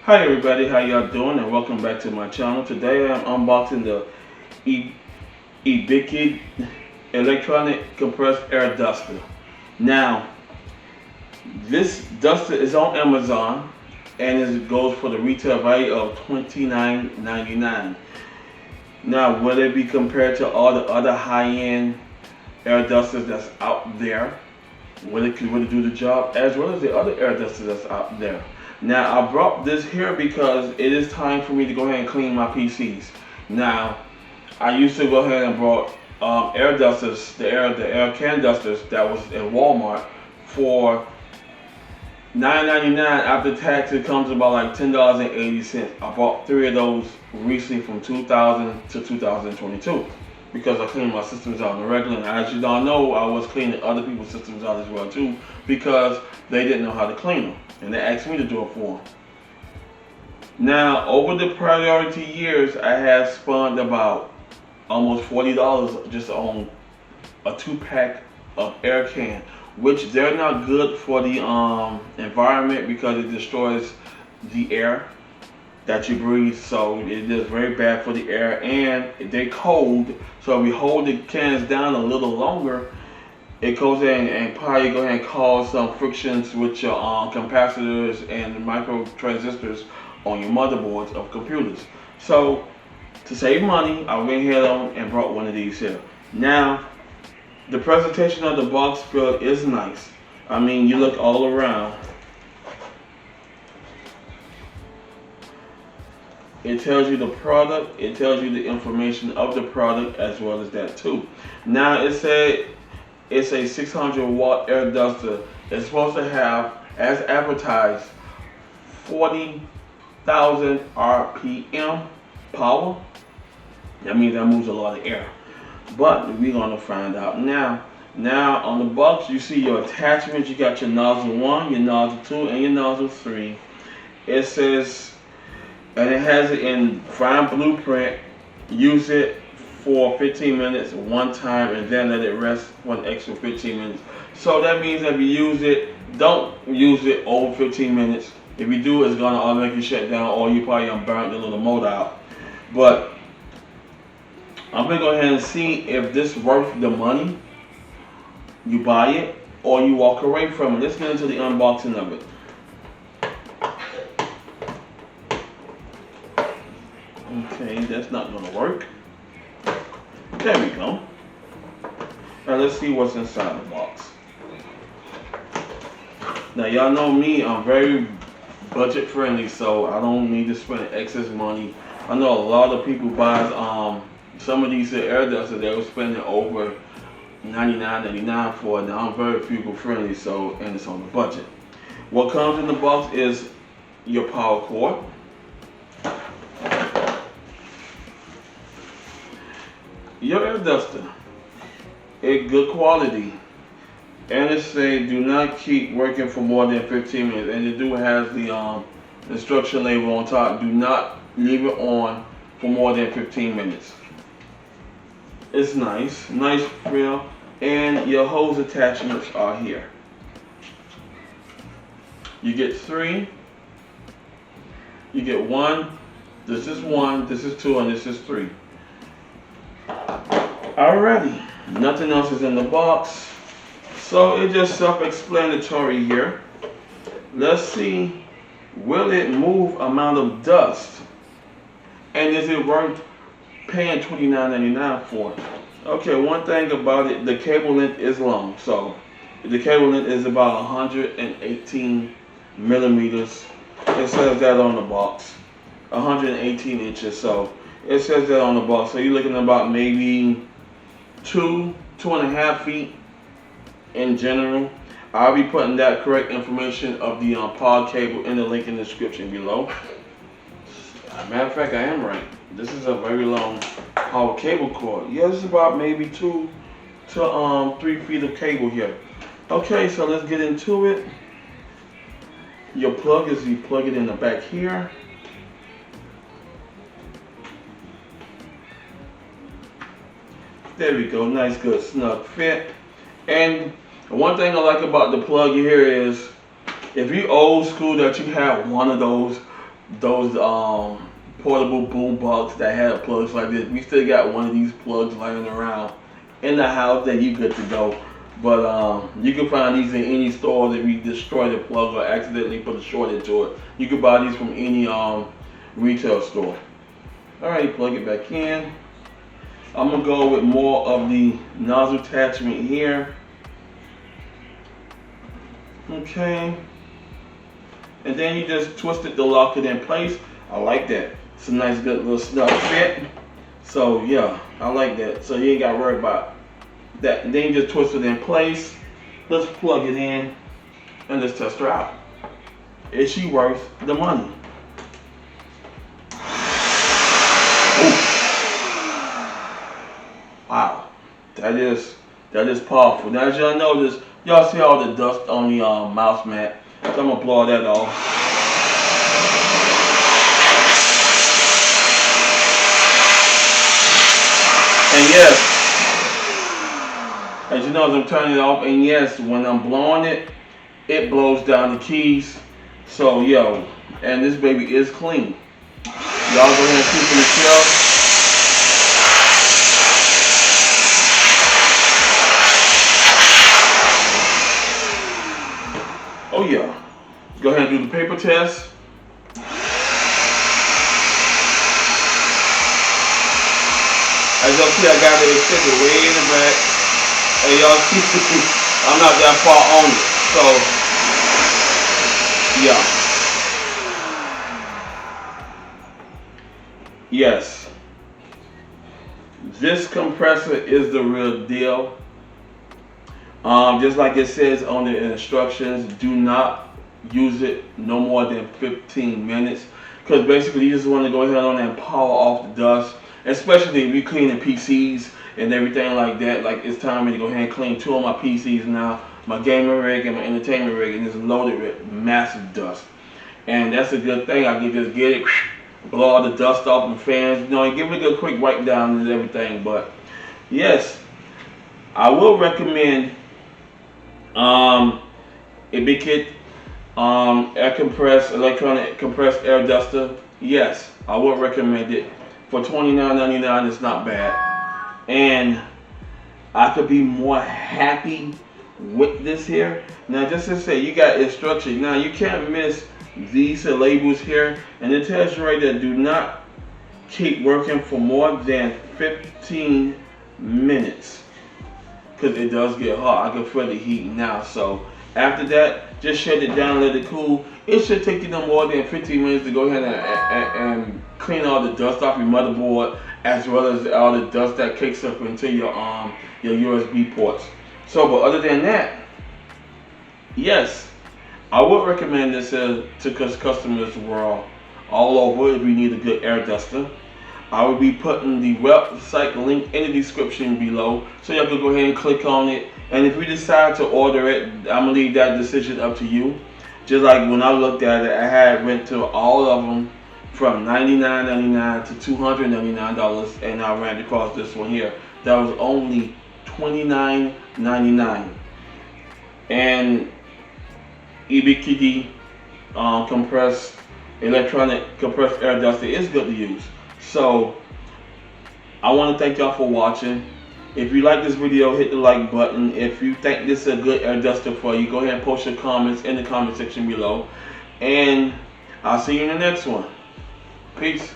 Hi everybody, how y'all doing? And welcome back to my channel. Today I'm unboxing the e Eibikdi electronic compressed air duster. Now, this duster is on Amazon and it goes for the retail value of $29.99. Now, will it be compared to all the other high-end air dusters that's out there? Will it do the job as well as the other air dusters that's out there? Now I brought this here because it is time for me to go ahead and clean my PCs. Now I used to go ahead and brought air dusters, the air can dusters that was in Walmart for $9.99. After tax, it comes about like $10.80. I bought 3 of those recently from 2000 to 2022 because I cleaned my systems out on the regular. And as you all know, I was cleaning other people's systems out as well too because they didn't know how to clean them, and they asked me to do it for them. Now, over the priority years, I have spent about almost $40 just on a 2-pack of air can, which they're not good for the environment because it destroys the air that you breathe. So it is very bad for the air, and they're cold. So if we hold the cans down a little longer, it goes in and probably go ahead and cause some frictions with your capacitors and micro transistors on your motherboards of computers. So to save money, I went ahead and brought one of these here. Now, the presentation of the box feel is nice. I mean, you look all around. It tells you the product, it tells you the information of the product as well as that too. Now it's a 600-watt air duster. It's supposed to have, as advertised, 40,000 RPM power. That means that moves a lot of air. But we're gonna find out now. Now on the box you see your attachments. You got your nozzle 1, your nozzle 2, and your nozzle 3. It says, and it has it in fine blueprint. Use it for 15 minutes one time and then let it rest for an extra 15 minutes. So that means if you use it, don't use it over 15 minutes. If you do, it's gonna automatically shut down, or you probably burnt the little motor out. But I'm gonna go ahead and see if this worth the money. You buy it or you walk away from it. Let's get into the unboxing of it. Okay, that's not gonna work. There we go. Now let's see what's inside the box. Now y'all know me, I'm very budget friendly, so I don't need to spend excess money. I know a lot of people buy some of these air dusters, they were spending over $99.99 for it. Now I'm very frugal friendly, so, and it's on the budget. What comes in the box is your power cord, your air duster, it's good quality, and it says do not keep working for more than 15 minutes, and it do has the instruction label on top. Do not leave it on for more than 15 minutes. It's nice feel, and your hose attachments are here. You get 3. You get 1. This is 1. This is 2, and this is 3. Alrighty, nothing else is in the box, so it's just self-explanatory here. Let's see, will it move amount of dust, and is it worth paying $29.99 for it? Okay, one thing about it, the cable length is long, so the cable length is about 118 millimeters. It says that on the box, 118 inches, so it says that on the box. So you're looking at about maybe 2.5 feet in general. I'll be putting that correct information of the pod cable in the link in the description below. As a matter of fact, I am right. This is a very long power cable cord. Yeah, this is about maybe 2 to 3 feet of cable here. Okay, so let's get into it. Your plug is, you plug it in the back here. There we go, nice good snug fit. And one thing I like about the plug here is, if you old school that you have one of those those portable boom box that had plugs like this. We still got one of these plugs lying around in the house that you good to go. But you can find these in any store if you destroy the plug or accidentally put a short into it. You can buy these from any retail store. Alright, plug it back in. I'm gonna go with more of the nozzle attachment here. Okay. And then you just twist it to lock it in place. I like that. It's a nice good little snug fit. So yeah, I like that. So you ain't gotta worry about that. And then you just twist it in place. Let's plug it in and let's test her out. Is she worth the money? Ooh. Wow, that is powerful. Now as y'all notice, y'all see all the dust on the mouse mat. So I'm gonna blow that off. And yes, as you know, as I'm turning it off, and yes, when I'm blowing it, it blows down the keys. So yo, and this baby is clean. Y'all go ahead and keep it in the shelf. Oh yeah. Go ahead and do the paper test. As y'all see, I got it extended way in the back. And y'all see, I'm not that far on it. So, yeah. Yes. This compressor is the real deal. Just like it says on the instructions, do not use it no more than 15 minutes. Because basically you just want to go ahead on and power off the dust. Especially if you're cleaning PCs and everything like that. Like it's time to go ahead and clean 2 of my PCs now. My gaming rig and my entertainment rig. And it's loaded with massive dust. And that's a good thing. I can just get it, blow all the dust off the fans. You know, and give it a good quick wipe down and everything. But yes, I will recommend Eibikdi air compressed electronic compressed air duster. Yes, I would recommend it. For $29.99, it's not bad. And I could be more happy with this here. Now just to say, you got instructions. Now you can't miss these labels here. And it tells you right there, do not keep working for more than 15 minutes. Because it does get hot. I can feel the heat now. So after that, just shut it down, let it cool. It should take you no more than 15 minutes to go ahead and clean all the dust off your motherboard, as well as all the dust that kicks up into your USB ports. So, but other than that, yes, I would recommend this to customers all over if you need a good air duster. I will be putting the website link in the description below, so y'all can go ahead and click on it. And if you decide to order it, I'm gonna leave that decision up to you. Just like when I looked at it, I went to all of them from $99.99 to $299, and I ran across this one here. That was only $29.99. And Eibikdi compressed electronic compressed air duster is good to use. So I want to thank y'all for watching. If you like this video, hit the like button. If you think this is a good air duster for you, go ahead and post your comments in the comment section below. And I'll see you in the next one. Peace.